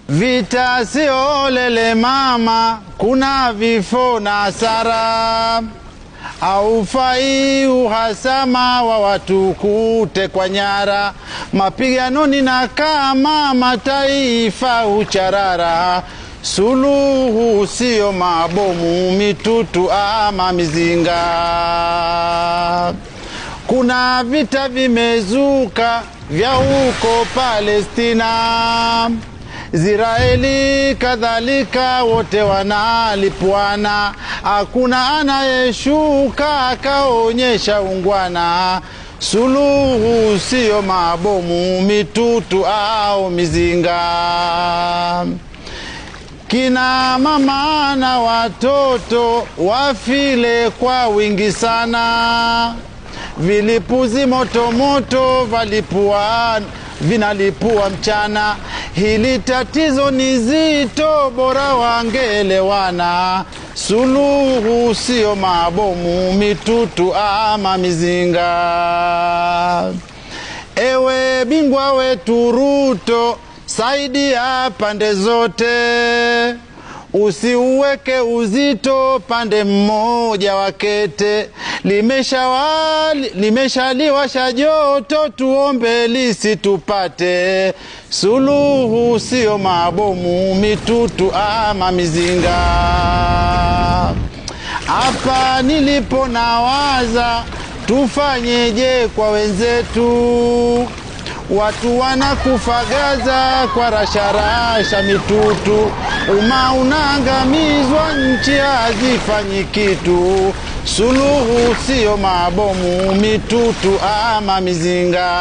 Vita sio lele mama, kuna vifo na hasara. Haufai uhasama wa watu kutekwa nyara. Mapiganoni na kama mataifa ucharara. Suluhu sio mabomu, mitutu ama mizinga. Kuna vita vimezuka vya huko Palestina, Israeli kadhalika, wote wanalipuana. Hakuna anayeshuka akaonyesha ungwana. Suluhu sio mabomu, mitutu au mizinga. Kina mama na watoto wafile kwa wingi sana. Vilipuzi moto moto vinalipua mchana. Hili tatizo ni zito, bora wangeelewana. Suluhu sio mabomu, mitutu ama mizinga. Ewe bingwa wetu Ruto, saidia pande zote. Usiuweke uzito pande mmoja wakete. Limeshaliwasha joto, tuombe lisitupate. Suluhu sio mabomu, mitutu ama mizinga. Hapa nilipo nawaza, tufanyeje kwa wenzetu? Watu wanakufa Gaza kwa rasharasha mitutu. Unaangamizwa, nchi hazifanyi kitu. Suluhu sio mabomu, mitutu ama mizinga.